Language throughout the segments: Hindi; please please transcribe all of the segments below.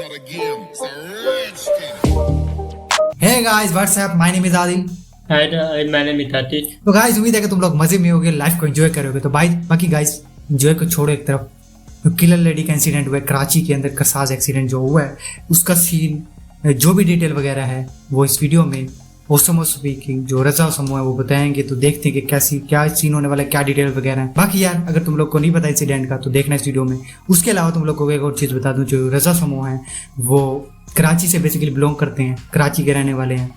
Hey guys, what's up? My name is Adil. मैंने मिठाती तो गाइस उम्मीद है कि तुम लोग मजे में होगे, लाइफ को एंजॉय करोगे। तो भाई बाकी गाइस एंजॉय को छोड़ो एक तरफ, तो किलर लेडी का इंसिडेंट हुआ है कराची के अंदर, करसाज एक्सीडेंट जो हुआ है उसका सीन, जो भी डिटेल वगैरह है वो इस वीडियो में ओसमो स्पीकिंग जो रजा समूह है वो बताएंगे। तो देखते हैं कि कैसी क्या सीन होने वाला है, क्या डिटेल वगैरह है। बाकी यार अगर तुम लोग को नहीं पता इंसिडेंट का तो देखना इस वीडियो में। उसके अलावा तुम लोग को एक और चीज़ बता दूं, जो रजा समूह है वो कराची से बेसिकली बिलोंग करते हैं, कराची के रहने वाले हैं।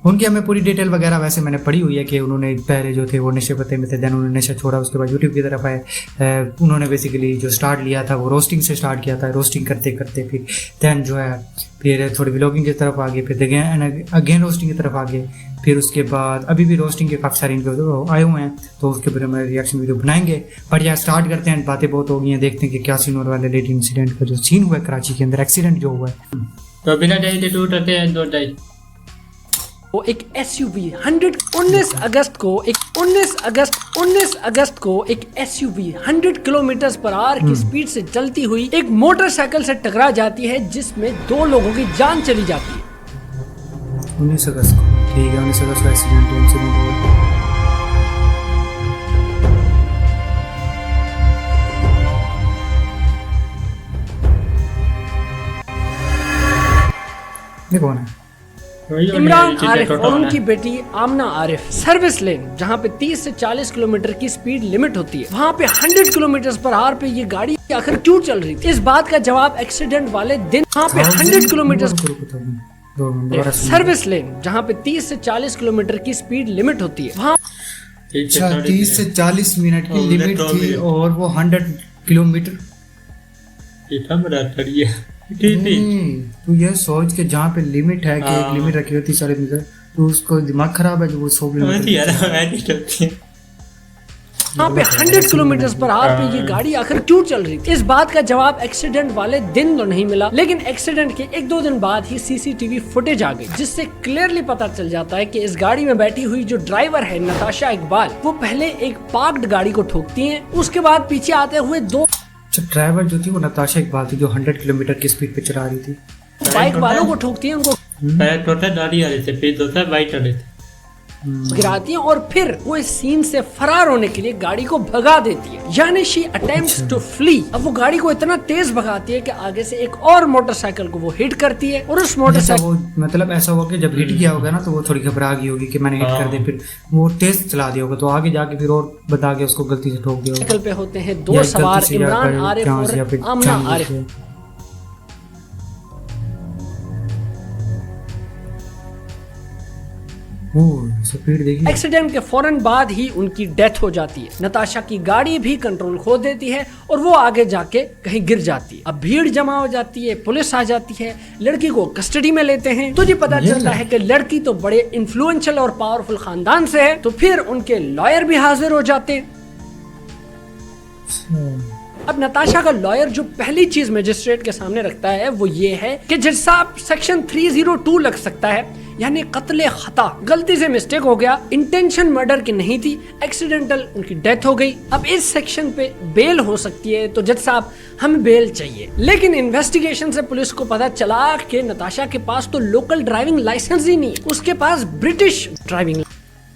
उनकी हमें पूरी डिटेल वगैरह वैसे मैंने पढ़ी हुई है कि उन्होंने पहले जो थे वो नशे पत्ते में थे, देन उन्होंने नशा छोड़ा, उसके बाद यूट्यूब की तरफ आए। उन्होंने बेसिकली जो स्टार्ट लिया था वो रोस्टिंग से स्टार्ट किया था, रोस्टिंग करते करते फिर देन जो है फिर थोड़ी व्लॉगिंग की तरफ आ गए, फिर अगेन रोस्टिंग की तरफ आ गए, फिर उसके बाद अभी भी रोस्टिंग के काफ़ी सारे इनके आए हुए हैं, तो उसके ऊपर हम रिएक्शन वीडियो बनाएंगे। पर यार स्टार्ट करते हैं, बातें बहुत हो गई हैं, देखते हैं कि क्या सीन होने वाले लेट इंसिडेंट का जो सीन हुआ है कराची के अंदर, एक्सीडेंट जो हुआ है। तो बिना देरी के टूटते हैं 2 वो एक SUV 19 अगस्त को एक SUV 100 किलोमीटर पर आवर की स्पीड से चलती हुई एक मोटरसाइकिल से टकरा जाती है, जिसमें 2 लोगों की जान चली जाती है। 19 अगस्त को, ठीक है, 19 अगस्त का इंसिडेंट हुआ। ये कौन है? इमरान आरिफ और उनकी बेटी आमना आरिफ सर्विस लेन, जहाँ पे 30 से 40 किलोमीटर की स्पीड लिमिट होती है, वहाँ पे 100 किलोमीटर पर आवर पे ये गाड़ी आखिर क्यों चल रही थी? इस बात का जवाब एक्सीडेंट वाले दिन वहाँ पे 100 किलोमीटर सर्विस लेन, जहाँ पे 30 से 40 किलोमीटर की स्पीड लिमिट होती है, वहाँ 30 से 40 मिनट की लिमिट थी और वो 100 किलोमीटर। तो ये सोच के जहाँ पे लिमिट है कि एक लिमिट रखी होती 40 मीटर, तो उसको दिमाग खराब है जो वो 100 किलोमीटर वहाँ पे 100 किलोमीटर पर आवर पे ये गाड़ी आखिर क्यों चल रही थी? इस बात का जवाब एक्सीडेंट वाले दिन तो नहीं मिला, लेकिन एक्सीडेंट के 1-2 दिन बाद ही CCTV फुटेज आ गई, जिससे क्लियरली पता चल जाता है कि इस गाड़ी में बैठी हुई जो ड्राइवर है नताशा इकबाल, वो पहले एक पार्क्ड गाड़ी को ठोकती है, उसके बाद पीछे आते हुए 2 ड्राइवर जो थी वो नताशा इकबाल थी, जो 100 किलोमीटर की स्पीड पे चला रही थी, बाइक वालों को ठोकती है, उनको गाड़ी आ रही थी, फिर दूसरा बाइक आ रही थी, गिराती है और फिर वो इस सीन से फरार होने के लिए गाड़ी को भगा देती है, यानी शी अटेम्प्ट्स टू फ्ली। अब वो गाड़ी को इतना तेज भगाती है कि आगे से एक और मोटरसाइकिल को वो हिट करती है, और उस मोटरसाइकिल मतलब ऐसा हुआ कि जब हिट किया होगा ना तो वो थोड़ी घबरा गई होगी कि मैंने हिट कर दिया, फिर वो तेज चला दिया होगा, तो आगे जाके फिर और बता के उसको गलती से ठोक दिया होगा। साइकिल पे होते हैं 2 सवार, इमरान आरिफ और आमना आरिफ। एक्सीडेंट के फौरन बाद ही उनकी डेथ हो जाती है। नताशा की गाड़ी भी कंट्रोल खो देती है और वो आगे जाके कहीं गिर जाती है। अब भीड़ जमा हो जाती है, पुलिस आ जाती है, लड़की को कस्टडी में लेते हैं। तुझे पता चलता है कि लड़की तो बड़े इन्फ्लुएंशियल और पावरफुल खानदान से है, तो फिर उनके लॉयर भी हाजिर हो जाते हैं। अब नताशा का लॉयर जो पहली चीज मजिस्ट्रेट के सामने रखता है वो ये है कि जज साहब सेक्शन 302 लग सकता है, यानी कत्ले खता, गलती से मिस्टेक हो गया, इंटेंशन मर्डर की नहीं थी, एक्सीडेंटल उनकी डेथ हो गई। अब इस सेक्शन पे बेल हो सकती है, तो जज साहब हमें बेल चाहिए। लेकिन इन्वेस्टिगेशन से पुलिस को पता चला कि नताशा के पास तो लोकल ड्राइविंग लाइसेंस ही नहीं, उसके पास ब्रिटिश ड्राइविंग।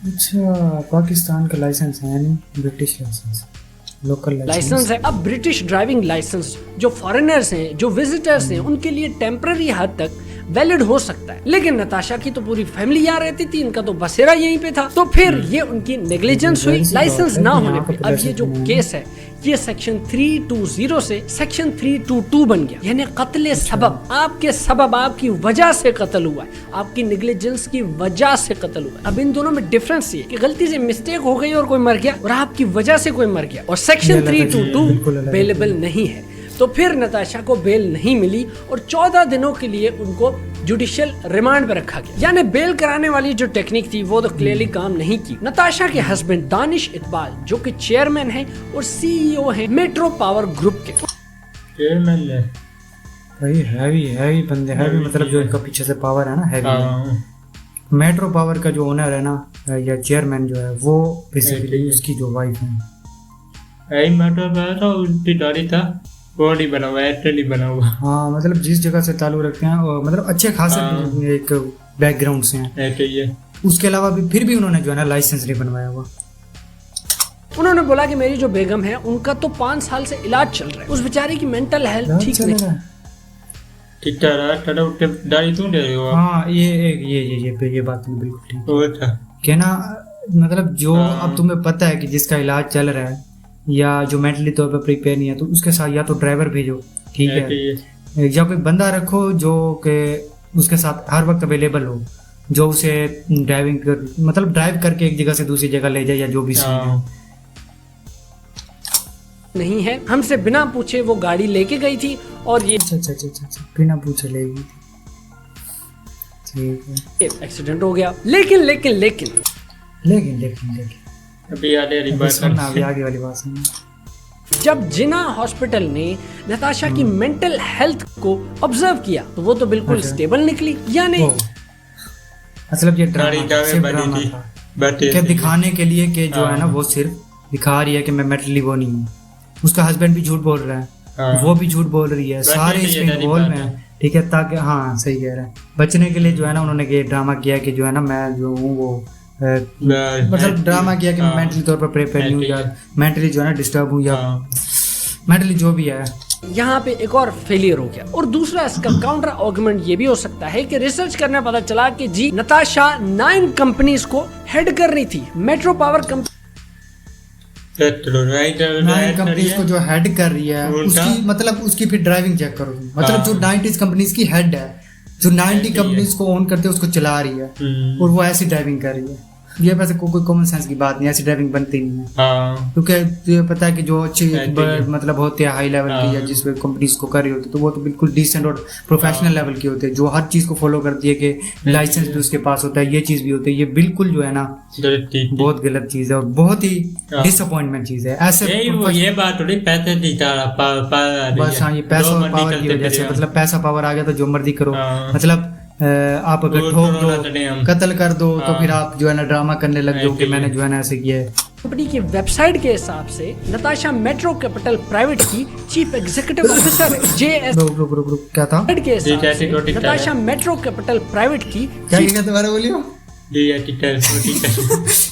अच्छा, पाकिस्तान का लाइसेंस है नहीं, ब्रिटिश लाइसेंस, लोकल लाइसेंस है। अब ब्रिटिश ड्राइविंग लाइसेंस जो फॉरेनर्स हैं, जो विजिटर्स हैं, उनके लिए टेम्पररी हद तक वैलिड हो सकता है, लेकिन नताशा की तो पूरी फैमिली यहाँ रहती थी, इनका तो बसेरा यहीं पे था, तो फिर ये उनकी नेग्लिजेंस हुई लाइसेंस ना होने पे। अब ये जो केस है ये सेक्शन 320 से सेक्शन 322 बन गया, यानी कत्ले सबब, आपके सबब, आपकी वजह से कत्ल हुआ है, आपकी नेग्लिजेंस की वजह से कत्ल हुआ है। अब इन दोनों में डिफरेंस ये कि गलती से मिस्टेक हो गई और कोई मर गया, और आपकी वजह से कोई मर गया, और सेक्शन 322 बेलेबल नहीं है। तो फिर नताशा को बेल नहीं मिली और 14 दिनों के लिए उनको जुडिशियल रिमांड पे रखा गया, यानी बेल कराने वाली जो टेक्निक थी वो तो क्लियरली काम नहीं की। नताशा के हस्बैंड दानिश इकबाल, जो कि चेयरमैन हैं और CEO हैं मेट्रो पावर ग्रुप के, चेयरमैन है भाई, हैवी बंदे, हैवी मतलब जो इनका पीछे से पावर है ना, हैवी। मेट्रो पावर का जो ओनर है ना या चेयरमैन जो है वो बेसिकली उसकी जो वाइफ है, मेट्रो पावर था, उनकी डॉली था वो नहीं बना हुआ, एयरटेल नहीं बना हुआ, हाँ मतलब जिस जगह से ताल्लुक रखते हैं और मतलब अच्छे खासे एक बैकग्राउंड से हैं, एयरटेल ये। उसके अलावा भी फिर भी उन्होंने जो है ना लाइसेंस नहीं बनवाया हुआ। उन्होंने बोला कि मेरी जो बेगम है उनका तो 5 साल से इलाज चल रहा है, उस बेचारी की मेंटल हेल्थ ठीक नहीं। ठीक टाटा उठे दाढ़ी क्यों दे रहे हो आप? हाँ ये बात तो बिल्कुल ठीक वो था है ना। मतलब जो अब तुम्हें पता है कि जिसका इलाज चल रहा है या जो मेंटली तौर पर प्रिपेयर नहीं है, तो उसके साथ या तो ड्राइवर भेजो, ठीक है, या कोई बंदा रखो जो कि उसके साथ हर वक्त अवेलेबल हो, जो उसे मतलब ड्राइव करके एक जगह से दूसरी जगह ले जाए या जो भी सीन है। नहीं है, हमसे बिना पूछे वो गाड़ी लेके गई थी और ये अच्छा बिना पूछे लेगी, ठीक है। एक्सीडेंट हो गया। लेकिन लेकिन लेकिन लेकिन लेकिन लेकिन अभी आगे बात सुनना, अभी आगे वाली बात सुनना। जब जिना हॉस्पिटल ने नताशा की मेंटल हेल्थ को ऑब्जर्व किया तो वो तो बिल्कुल अच्छा। स्टेबल निकली, यानी मतलब ये गाड़ी सिर्फ बनी ड्रामा थी, था बैठे क्या दिखाने के लिए कि जो है ना हाँ। वो सिर्फ दिखा रही है कि मैं मेंटली वो नहीं हूँ। उसका हस्बैंड भी झूठ बोल रहा है, हाँ। वो भी झूठ बोल रही है, बचने सारे के लिए इसमें डरी इन्वॉल्व बात हैं, है। ठीक है, ताकि हाँ सही कह रहा है, बचने के लिए जो है ना उन्होंने ये ड्रामा किया कि जो है ना मैं जो हूँ वो मतलब ड्रामा किया कि मैं मेंटली तौर पर प्रिपेयर नहीं हूँ या मेंटली जो है ना डिस्टर्ब हूँ या मेंटली जो भी है। यहाँ पे एक और फेलियर हो गया। और दूसरा इसका काउंटर आर्गुमेंट ये भी हो सकता है कि रिसर्च करने पता चला कि जी नताशा 9 कंपनीज को हेड कर रही थी। मेट्रो पावर कंपनी 9 कंपनीज को जो हेड कर रही है उसकी मतलब उसकी फिर ड्राइविंग चेक करो, मतलब जो 90 कंपनीज की हेड है, जो 90 कंपनीज को ओन करते हैं उसको चला रही है और वो ऐसी ड्राइविंग कर रही है। ये वैसे कोई कॉमन सेंस की बात नहीं, ऐसी ड्राइविंग बनती नहीं है, क्योंकि तुझे पता है कि जो अच्छी मतलब होते हैं हाई लेवल की या जिस कंपनीज को कर रही होती है तो वो तो बिल्कुल डिसेंट और प्रोफेशनल लेवल की होते हैं, जो हर चीज को फॉलो करती है कि लाइसेंस भी उसके पास होता है, ये चीज भी होती है। ये बिल्कुल जो है ना बहुत गलत चीज है और बहुत ही डिसअपॉइंटमेंट चीज है। ऐसे ये बात थोड़ी पैसे बस हाँ, ये पैसा और पावर की वजह से, मतलब पैसा पावर आ गया तो जो मर्जी करो, मतलब आप अगर ठोक दो कत्ल कर दो तो फिर आप जो है ना ड्रामा करने लग जाओ कि मैंने जो है ना ऐसे किया है। कंपनी की वेबसाइट के हिसाब से नताशा मेट्रो कैपिटल प्राइवेट की चीफ एग्जीक्यूटिव ऑफिसर है। JS रुक क्या था के हिसाब से नताशा मेट्रो कैपिटल प्राइवेट की क्या दोबारा बोलियो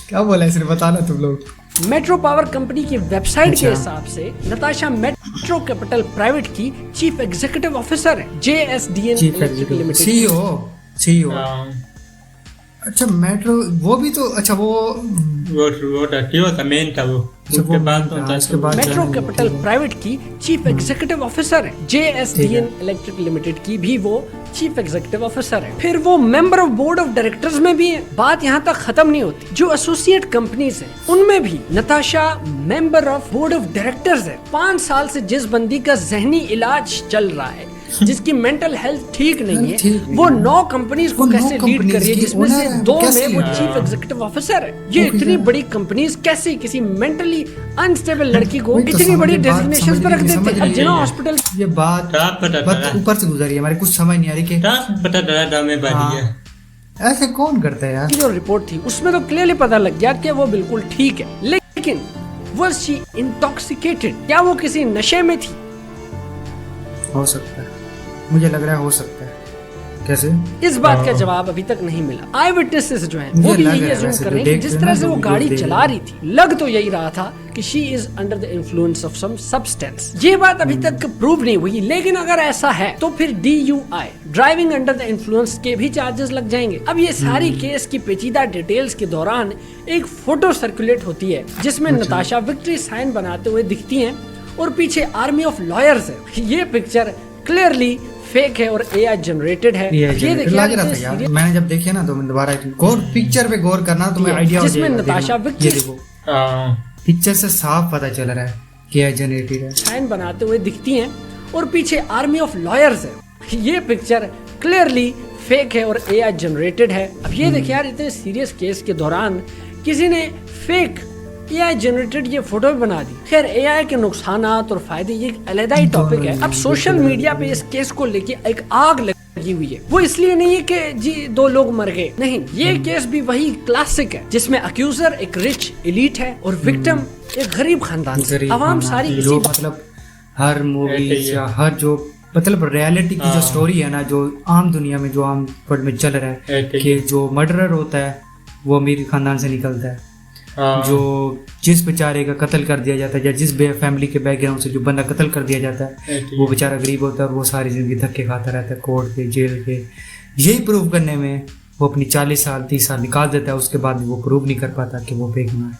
क्या बोला है, सिर्फ बताना तुम लोग। मेट्रो पावर कंपनी की वेबसाइट के हिसाब से नताशा मेट्रो कैपिटल प्राइवेट की चीफ एग्जीक्यूटिव ऑफिसर है। JSDN electric limited CEO। अच्छा मेट्रो वो भी तो अच्छा वो मेन था वो उसके बाद मेट्रो कैपिटल प्राइवेट की चीफ एग्जीक्यूटिव ऑफिसर है। JSDN इलेक्ट्रिक लिमिटेड की भी वो चीफ एग्जीक्यूटिव ऑफिसर है। फिर वो member of board of directors में भी है। बात यहाँ तक खत्म नहीं होती, जो एसोसिएट कंपनीज हैं उनमें भी Natasha member of board of directors है। 5 साल से जिस बंदी का जहनी इलाज चल रहा है, जिसकी मेंटल हेल्थ ठीक नहीं है, वो 9 कंपनीज को कैसे लीड कर रही है, जिसमें से 2 में वो चीफ एग्जीक्यूटिव ऑफिसर है। ये इतनी बड़ी कंपनीज कैसे किसी मेंटली अनस्टेबल लड़की को इतनी बड़ी डेजिग्नेशन पर रख देते हैं। जिना हॉस्पिटल ये बात ऊपर से गुजरी है, हमारे कुछ समझ नहीं आ रही कि ऐसे कौन करता है यार। जो रिपोर्ट थी उसमें तो क्लियरली पता लग गया कि वो बिल्कुल ठीक है, लेकिन was she intoxicated? क्या वो किसी नशे में थी? हो सकता है, मुझे लग रहा है हो सकता है। कैसे? इस बात का जवाब अभी तक नहीं मिला। आई विटनेसेस जो हैं वो भी यही अज्यूम कर रहे हैं कि जिस तरह से वो गाड़ी चला रही थी, लग तो यही रहा था कि she is under the influence of some substance. ये बात अभी तक प्रूव नहीं हुई, लेकिन अगर ऐसा है तो फिर DUI driving under the influence के भी चार्जेस लग जाएंगे। अब ये सारी केस की पेचीदा डिटेल्स के दौरान एक फोटो सर्कुलेट होती है जिसमें नताशा विक्ट्री साइन बनाते हुए दिखती हैं और पीछे आर्मी ऑफ लॉयर्स है। ये पिक्चर क्लियरली फेक है और AI जनरेटेड है। ये देखिए लग रहा था यार, मैंने जब देखी ना तो मैं दोबारा गौर पिक्चर पे गौर करना तो मैं आइडिया हो जाएगा। जिसमें नताशा विक्ट्री, ये देखो पिक्चर से साफ पता चल रहा है कि AI जनरेटेड है। साइन बनाते हुए दिखती हैं और पीछे आर्मी ऑफ लॉयर्स है। ये पिक्चर क्लियरली फेक है और AI जनरेटेड है। अब ये देखिए यार, इतने सीरियस केस के दौरान किसी ने फेक AI जनरेटेड ये फोटो भी बना दी। खैर AI के नुकसानात और फायदे ये एक अलग ही टॉपिक है। अब सोशल मीडिया पे इस केस को लेके एक आग लगी हुई है। वो इसलिए नहीं है कि जी 2 लोग मर गए, नहीं, ये केस भी वही क्लासिक है जिसमें अक्यूजर एक रिच एलीट है और विक्टिम एक गरीब खानदान से। अवाम सारी जो मतलब हर मूवीज ऐसे ही या हर जो मतलब रियलिटी की जो हाँ। स्टोरी है ना, जो आम दुनिया में जो आम वर्ल्ड में चल रहा है ऐसे ही। कि जो मर्डरर होता है वो अमीर खानदान से निकलता है, हाँ, जो जिस बेचारे का कत्ल कर दिया जाता है या जिस फैमिली के बैकग्राउंड से जो बंदा कत्ल कर दिया जाता है ऐसे ही। वो बेचारा गरीब होता है और वो सारी जिंदगी धक्के खाता रहता है कोर्ट के, जेल के। यही प्रूव करने में वो अपनी 40 साल 30 साल निकाल देता है, उसके बाद भी वो प्रूव नहीं कर पाता कि वो बेगुनाह है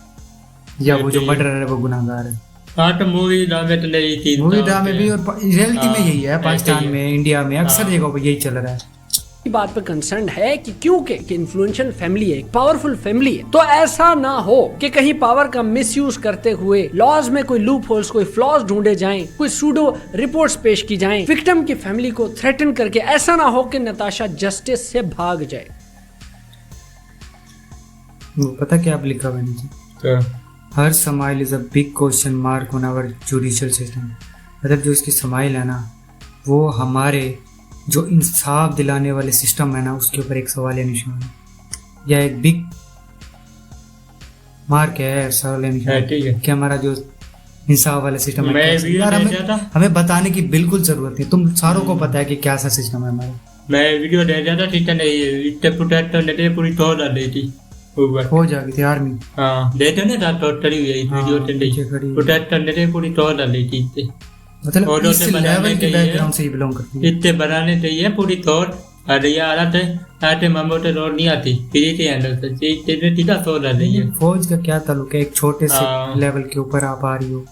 या वो जो मर्डरर है वो गुनाहगार है। हाँ तो मूवी ड्रामे तो नहीं थी, मूवी ड्रामे भी और रियलिटी में यही है, हाँ, पाकिस्तान ऐसे ही में, इंडिया में अक्सर हाँ। जगहों पर यही चल रहा है। की बात पे कंसर्न है कि क्योंकि इन्फ्लुएंशियल फैमिली है, पावरफुल फैमिली है, तो ऐसा ना हो कि कहीं पावर का मिसयूज करते हुए लॉज में कोई लूप होल्स, कोई फ्लॉज ढूंढे जाएं, कोई सूडो रिपोर्ट्स पेश की जाएं, विक्टिम की फैमिली को थ्रेटन करके। ऐसा ना हो कि नताशा जस्टिस से भाग जाए। वो पता क्या आप लिखा हुआ है नीचे, तो her smile is a big question mark on our judicial system. मतलब जो इसकी समाइल है ना, वो हमारे जो इंसाफ दिलाने वाले सिस्टम है ना उसके ऊपर एक सवाल निशान है या एक बिग मार्क है, सवाल निशान ठीक है। कि हमारा जो इंसाफ वाला सिस्टम है मैं कैसा- वीडियो यार देख रहा था। हमें बताने की बिल्कुल जरूरत नहीं, तुम सारों को पता है कि क्या सा सिस्टम है हमारा। मैं वीडियो देख रहा था, ठीक है नहीं इतने प्रोटेक्टर ने पूरी तोड़ डाल दी थी ऊपर। हो जाएगी थी आर्मी। हाँ देते ना था टोटली हुई हाँ, वीडियो पीछे खड़ी हुई। प्रोटेक्टर ने पूरी तोड़ डाल दी थी इतने मतलब और इस उसे बनाने लेवल के के लिए- बैकग्राउंड से ही बिलोंग करती है। इतने बनाने चाहिए पूरी तोड़। अरे यार आते मामो तो रोड नहीं आती फिर के हैंडल से तेरे टीका तोड़ डाल दी है। फौज का क्या ताल्लुक है एक छोटे से हाँ। लेवल के ऊपर आप आ रही हो,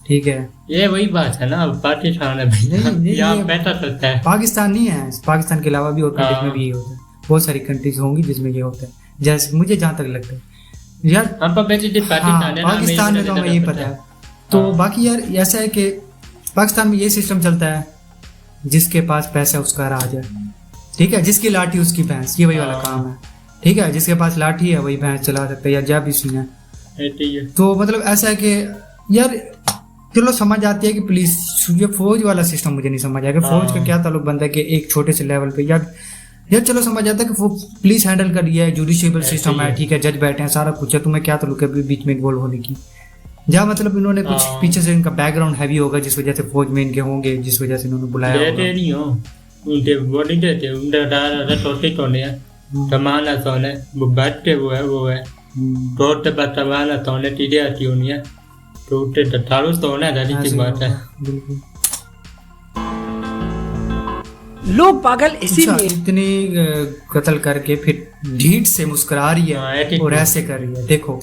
ठीक है। ये वही बात है ना, पाकिस्तान है नहीं, भैया, नहीं, यहाँ ये- पैसा सकता है। पाकिस्तान नहीं है, पाकिस्तान के अलावा भी और कंट्रीज हाँ। में भी ये होता है। बहुत सारी कंट्रीज होंगी जिसमें ये होता है, जैसे मुझे जहाँ तक लगता है यार। हम पर बेसिकली हाँ, पाकिस्तान है ना, पाकिस्तान में तो हमें ये पता है। तो हाँ। बाकी यार ऐसा है कि पाकिस्तान में ये सिस्टम चलता है, जिसके पास पैसा उसका राज है, ठीक है। जिसकी लाठी उसकी भैंस, ये वही वाला हाँ। काम है, ठीक है। जिसके पास लाठी है वही भैंस चला सकता है या जा भी सीना। ठीक है। तो मतलब ऐसा है कि यार चलो समझ आती है कि पुलिस, ये फौज वाला सिस्टम मुझे नहीं समझ आया कि फौज का हाँ। क्या ताल्लुक बनता है कि एक छोटे से लेवल पे। यार चलो समझ आता है कि वो पुलिस हैंडल कर रही है, जुडिशियल सिस्टम है, ठीक है, जज बैठे हैं, सारा कुछ है, तुम्हें क्या ताल्लुक है बीच में इन्वॉल्व होने की। या मतलब इन्होंने कुछ हाँ। पीछे से इनका बैकग्राउंड हैवी होगा जिस वजह से फौज में इनके होंगे, जिस वजह से इन्होंने बुलाया देते होगा। नहीं हो उनके बॉडी देते उनके डाल टोटे टोने हैं तमाना तोने वो बैठते वो है हम्म, टोटे पर तमाना तोने टीडे आती होनी है टोटे तो तारू तोने दादी ऐसे की ही बात है। होगा, बिल्कुल। लोग पागल अच्छा, इसीलिए इतनी कत्ल करके फिर ढीठ से मुस्कुरा रही हाँ, है attitude। और ऐसे कर रही है। देखो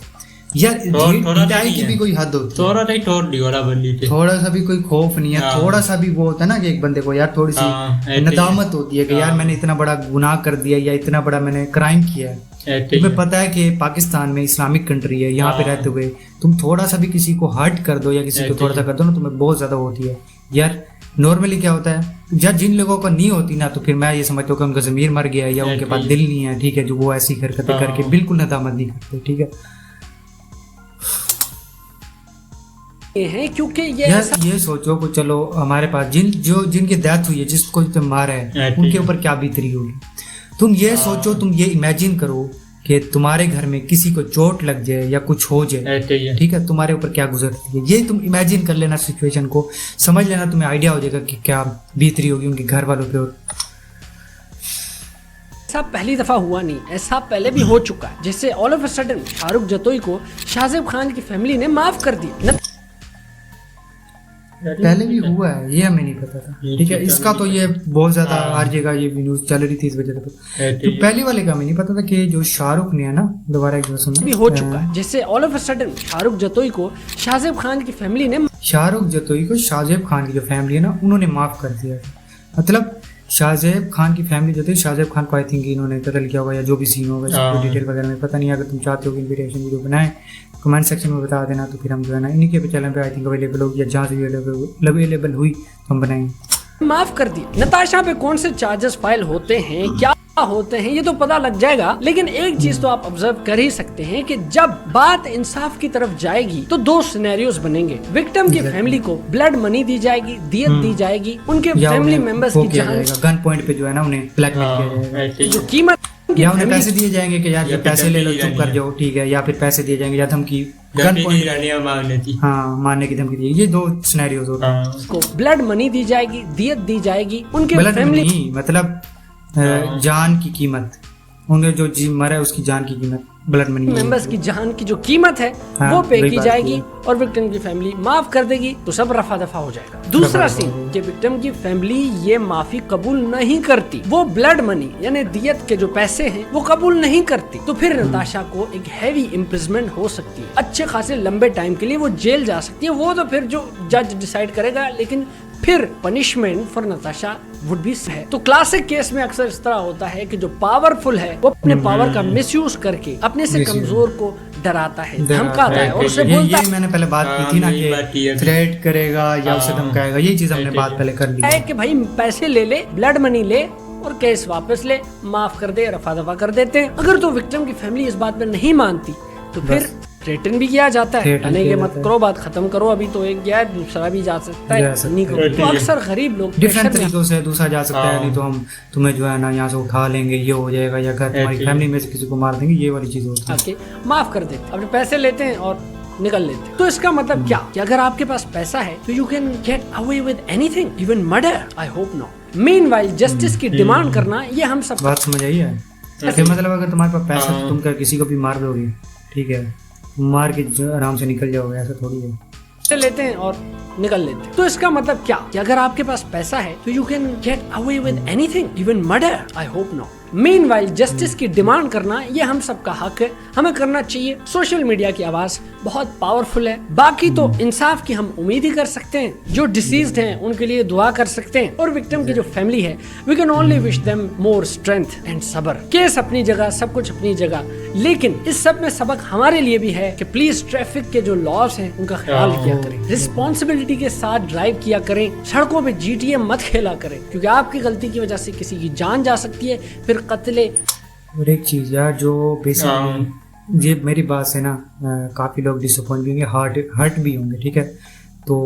यार थोड़ा ढिठाई नहीं की है। भी कोई हद होती है, तोरा नहीं तोड़ दी वाला बंदी थे। थोड़ा सा भी कोई खौफ नहीं है, हाँ। थोड़ा सा भी वो होता है ना कि एक बंदे को यार थोड़ी हाँ, सी ऐसे ही नदामत होती है कि यार हाँ। मैंने इतना बड़ा गुनाह कर दिया या इतना बड़ा मैंने क्राइम किया है। ऐसे ही तुम्हें है। पता है कि पाकिस्तान में इस्लामिक कंट्री है, यहाँ पे हाँ। रहते हुए तुम थोड़ा सा भी किसी को हर्ट कर दो या किसी को ऐसे थोड़ा सा ही। कर दो ना, तुम्हें बहुत ज्यादा होती है यार। नॉर्मली क्या होता है जब जिन लोगों को नहीं होती ना, तो फिर मैं ये समझता हूँ कि उनका जमीर मर गया है या उनके पास ऐसे दिल नहीं है, ठीक है, जो वो ऐसी हरकतें हाँ। करके बिल्कुल नदामत नहीं करते, ठीक है। हैं क्योंकि ये यार ऐसा ये सोचो कि चलो हमारे पास जिनकी डेथ हुई है, जिसको तुम मारा है, ऐसे उनके ही। ऊपर क्या बीतरी होगी। तुम ये सोचो, तुम ये इमेजिन करो कि तुम्हारे घर में किसी को चोट लग जाए या कुछ हो जाए, ऐसे ही है। ठीक है, तुम्हारे ऊपर क्या गुजरती है। ये तुम इमेजिन कर लेना सिचुएशन को, समझ लेना, तुम्हें आइडिया हो जाएगा कि क्या बीतरी होगी उनके घर वालों पे। और ऐसा पहली दफा हुआ नहीं, ऐसा पहले भी हो चुका है। जैसे all of a sudden Shahrukh Jatoi को शाहजेब खान की फैमिली ने माफ कर दिया। पहले भी हुआ है, ये हमें नहीं पता था, ठीक है। इसका तो ये बहुत ज्यादा हर जगह ये न्यूज चल रही थी, इस वजह से पता। ऐसे तो ही है। पहली वाले का हमें नहीं पता था कि जो शाहरुख ने है ना, दोबारा एक बार सुनना, भी हो चुका है। जैसे all of a sudden Shahrukh Jatoi को शाहजेब खान की फैमिली ने शाहरुख जतोई को शाहजेब खान की जो फैमिली है ना, उन्होंने माफ कर दिया था। मतलब शाहजेब खान की फैमिली जो थी, शाहजेब खान को आई थिंक इन्होंने कत्ल किया होगा या जो भी सीन होगा, हाँ। डिटेल वगैरह में पता नहीं। अगर तुम चाहते हो कि रिएक्शन वीडियो बनाए, कमेंट सेक्शन में बता देना, तो फिर हम जो है ना इन्हीं के चैनल पे आई थिंक अवेलेबल होगी, या जहाँ से अवेलेबल हुई तो हम बनाएंगे। माफ कर दिया। नताशा पे कौन से चार्जेस फाइल होते हैं, क्या होते हैं, ये तो पता लग जाएगा। लेकिन एक चीज तो आप ऑब्जर्व कर ही सकते हैं कि जब बात इंसाफ की तरफ जाएगी तो दो सिनेरियोज बनेंगे। विक्टिम की फैमिली को ब्लड मनी दी जाएगी, दियत दी जाएगी, उनके या फैमिली उन्हें मेंबर्स वो की किया जान जाएगा, गन पॉइंट पे जो है ना उन्हें ब्लैकमेल किया हाँ, जाएगा, ऐसे ही जो है। कीमत उनकी या उन्हें family पैसे दिए जाएंगे कि यार ये या पैसे ले लो, फिर चुप कर जाओ, ठीक है, या फिर पैसे दिए जाएंगे या धमकी गन धमकी दी पॉइंट, रानिया मारने थी। हाँ मारने की धमकी दी। ये 2 सिनेरियोज होते हैं। हाँ को ब्लड मनी दी जाएगी, दियत दी जाएगी, उनके ब्लड फैमिली नहीं, मतलब जान की कीमत, उनके जो जी मरा है उसकी जान की कीमत ब्लड मनी मेंबर्स की जान की जो कीमत है हाँ, वो पे वही की बात जाएगी की। और विक्टिम की फैमिली माफ कर देगी तो सब रफा दफा हो जाएगा। दूसरा दफा सीन हो। कि विक्टिम की फैमिली ये माफी कबूल नहीं करती, वो ब्लड मनी यानी दियत के जो पैसे हैं वो कबूल नहीं करती, तो फिर नताशा को एक हैवी इम्प्रिजमेंट हो सकती है, अच्छे खासे लंबे टाइम के लिए वो जेल जा सकती है। वो तो फिर जो जज डिसाइड करेगा, लेकिन फिर punishment for Natasha would be है। तो क्लासिक केस में अक्सर इस तरह होता है कि जो पावरफुल है वो अपने पावर का मिसयूज करके अपने से कमजोर को डराता है, धमकाता है और उसे बोलता ये मैंने पहले बात की थी ना यही बात की कि है। थ्रेट करेगा या उसे धमकाएगा, यही चीज हमने बात पहले कर ली है कि भाई पैसे ले ले, ब्लड मनी ले और केस वापस ले, माफ कर दे, रफा दफा कर देते हैं। अगर तो विक्टिम की फैमिली इस बात में नहीं मानती तो फिर थ्रेटन भी किया जाता है, थ्रेटन आने किया के मत जाता है। करो, बात खत्म करो, अभी तो एक गया है दूसरा भी जा सकता है, जा सकता नहीं है। करो। तो अक्सर गरीब लोग डिफरेंट pressure में तरीकों से दूसरा जा सकता है, हाँ। नहीं तो हम तुम्हें जो है ना यहाँ से उठा लेंगे, ये हो जाएगा, या घर तुम्हारी ऐसे। फैमिली में से किसी को मार देंगे, ये वाली चीज होती है। आके माफ कर देते, अपने पैसे लेते हैं और निकल लेते हैं। तो इसका मतलब क्या कि अगर आपके पास पैसा है तो you can get away with anything, even murder. I hope not. Meanwhile justice की डिमांड करना ये हम सब बात समझ आई है? फिर मतलब अगर तुम्हारे पास पैसा है तो तुम क्या किसी को भी मार दोगे, ठीक है, मार के जो आराम से निकल जाओगे, ऐसा थोड़ी है। से लेते हैं और निकल लेते हैं। तो इसका मतलब क्या कि अगर आपके पास पैसा है तो you can get away with anything, even murder. I hope not. Meanwhile justice की डिमांड करना ये हम सबका हक है, हमें करना चाहिए। सोशल मीडिया की आवाज बहुत पावरफुल है, बाकी तो इंसाफ की हम उम्मीद ही कर सकते हैं। जो डिसीज्ड हैं उनके लिए दुआ कर सकते हैं, और विक्टिम की जो फैमिली है we can only wish them more strength and सब्र। केस अपनी जगह, सब कुछ अपनी जगह, लेकिन इस सब में सबक हमारे लिए भी है कि प्लीज ट्रैफिक के जो लॉस हैं उनका ख्याल किया करें, रिस्पॉन्सिबिलिटी के साथ ड्राइव किया करें, सड़कों पे GTA मत खेला करें, क्योंकि आपकी गलती की वजह से किसी की जान जा सकती है, फिर कत्ले। और एक चीज यार, जो बेसिकली ये मेरी बात से ना काफी लोग डिसअपॉइंट भी होंगे, हर्ट भी होंगे, ठीक है। तो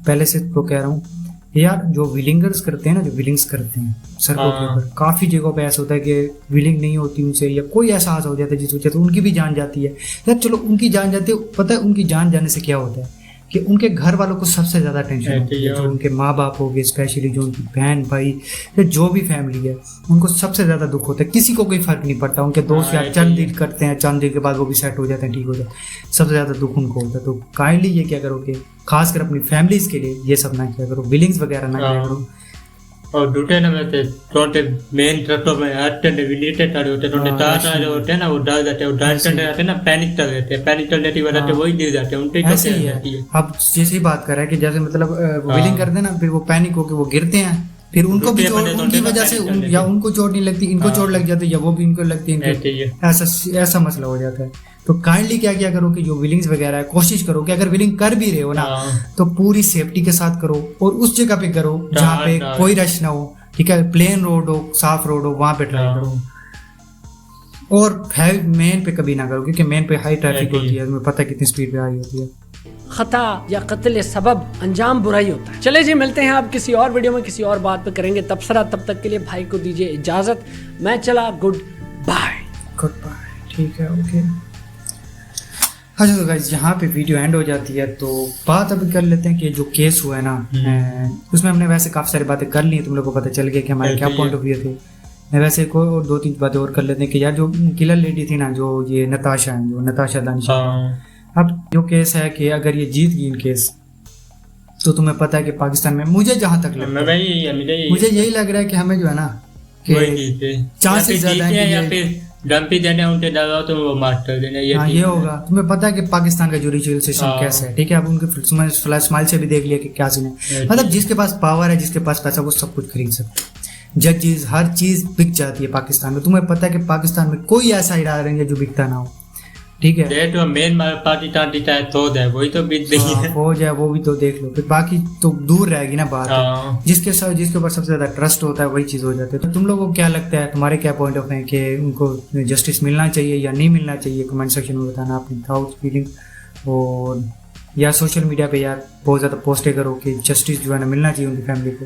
पहले से तो कह रहा हूँ यार, जो विलिंगर्स करते हैं ना, जो विलिंग्स करते हैं सड़कों के ऊपर, काफी जगहों पे ऐसा होता है कि विलिंग नहीं होती उनसे, या कोई ऐसा हादसा हो जाता है जिस वजह से उनकी भी जान जाती है। यार चलो उनकी जान जाती है, पता है उनकी जान जाने से क्या होता है कि उनके घर वालों को सबसे ज्यादा टेंशन होती है, जो उनके माँ बाप हो गए, स्पेशली जो उनकी बहन भाई या जो भी फैमिली है, उनको सबसे ज्यादा दुख होता है। किसी को कोई फर्क नहीं पड़ता, उनके दोस्त यार चंद दिन करते हैं, चंद दिन के बाद वो भी सेट हो जाते हैं, ठीक हो जाते हैं, सबसे ज्यादा दुख उनको होता है। तो काइंडली ये क्या करो कि खासकर अपनी फैमिलीज के लिए ये सब ना किया करो, विलिंग्स वगैरह ना किया करो। और दूसरे नंबर पे छोटे मेन ट्रकों में अटेंड रिलेटेड होते हैं, तार होते हैं ना, वो डाल जाते हैं, वो डाल करते रहते हैं ना, पैनिक कर देते हैं, पैनिक कर देती वजह से वही दे जाते हैं, उनके ऐसे ही है। अब जैसे ही बात कर रहा है कि जैसे मतलब विलिंग करते हैं ना, फिर वो पैनिक होकर वो गिरते हैं, फिर उनको भी उनकी वजह से या उनको चोट नहीं लगती, इनको चोट लग जाती है, या वो भी इनको लगती है, ऐसा मसला हो जाता है। तो काइंडली क्या क्या करो कि जो विलिंग्स वगैरह है, कोशिश करो कि अगर विलिंग कर भी रहे हो ना तो पूरी सेफ्टी के साथ करो, और उस जगह पे करो जहाँ पे कोई रश ना हो, ठीक है, प्लेन रोड हो, साफ रोड हो, वहां पे ट्राई करो। और मेन पे कभी ना करो, क्योंकि मेन पे हाई ट्रैफिक होती है, तुम्हें पता है कितनी स्पीड पे आ रही होती है। खता या कत्ल सबब अंजाम बुराई होता है। चले जी, मिलते हैं आप किसी और वीडियो में, किसी और बात पे करेंगे तबसरा। तब तक के लिए भाई को दीजिए इजाजत, मैं चला, गुड बाय। गुड बाय, ठीक है, ओके। अच्छा तो गाइस, यहाँ पे वीडियो एंड हो जाती है, तो बात अभी कर लेते हैं कि जो केस हुआ है ना, उसमें हमने वैसे काफ़ी सारी बातें कर ली, तुम लोगों को पता चल गया कि हमारे क्या पॉइंट ऑफ व्यू थे। मैं वैसे एक और 2-3 बातें और कर लेते हैं कि यार जो किलर लेडी थी ना, जो ये नताशा है, जो नताशा दानिशा, अब जो केस है कि अगर ये जीत गई इन केस, तो तुम्हें पता है कि पाकिस्तान में, मुझे जहाँ तक लगता है, मुझे यही लग रहा है कि हमें जो है ना कि चांसेस ज्यादा है कि डंपी देने उनके दबाव तो वो मास्टर देने, ये होगा। तुम्हें पता है कि पाकिस्तान का जुडिशियल सिस्टम कैसा है, ठीक है। अब उनके फ्लैश स्माइल से भी देख लिया कि क्या सीन है। मतलब जिसके पास पावर है, जिसके पास पैसा, वो सब कुछ खरीद सकता है। जजेस, हर चीज बिक जाती है पाकिस्तान में। तुम्हें पता है कि पाकिस्तान में कोई ऐसा इदारा नहीं है जो बिकता ना हो, ठीक है। तो मेन पार्टी तो है, वही तो बीत रही है, हो जाए वो भी तो देख लो, फिर बाकी तो दूर रहेगी ना बात। जिसके ऊपर सबसे ज्यादा ट्रस्ट होता है वही चीज हो जाती है। तो तुम लोगों को क्या लगता है, तुम्हारे क्या पॉइंट ऑफ है कि उनको जस्टिस मिलना चाहिए या नहीं मिलना चाहिए? कमेंट सेक्शन में बताना अपनी थॉट्स, फीलिंग, और या सोशल मीडिया पे यार बहुत ज्यादा पोस्टें करो कि जस्टिस जो है ना मिलना चाहिए उनकी फैमिली को।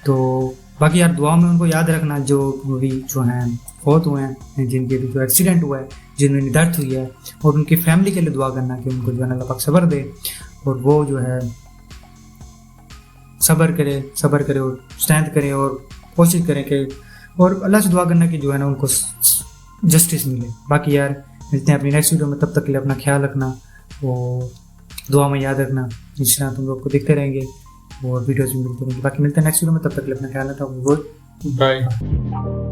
तो बाकी यार दुआ में उनको याद रखना जो भी जो हैं फौत हुए हैं, जिनके भी जो एक्सीडेंट हुआ है, जिनमें डेथ हुई है, और उनकी फैमिली के लिए दुआ करना कि उनको जो है अल्लाह पाक सब्र दे और वो जो है सब्र करे और स्ट्रेंथ करे और कोशिश करें कि, और अल्लाह से दुआ करना कि जो है ना उनको जस्टिस मिले। बाकी यार मिलते हैं अपनी नेक्स्ट वीडियो में, तब तक के लिए अपना ख्याल रखना और दुआ में याद रखना। इंशाल्लाह तुम लोग को देखते रहेंगे और वीडियोस भी मिलते रहेंगे। बाकी मिलते हैं नेक्स्ट वीडियो में, तब तक के लिए अपना ख्याल रखना। बाय।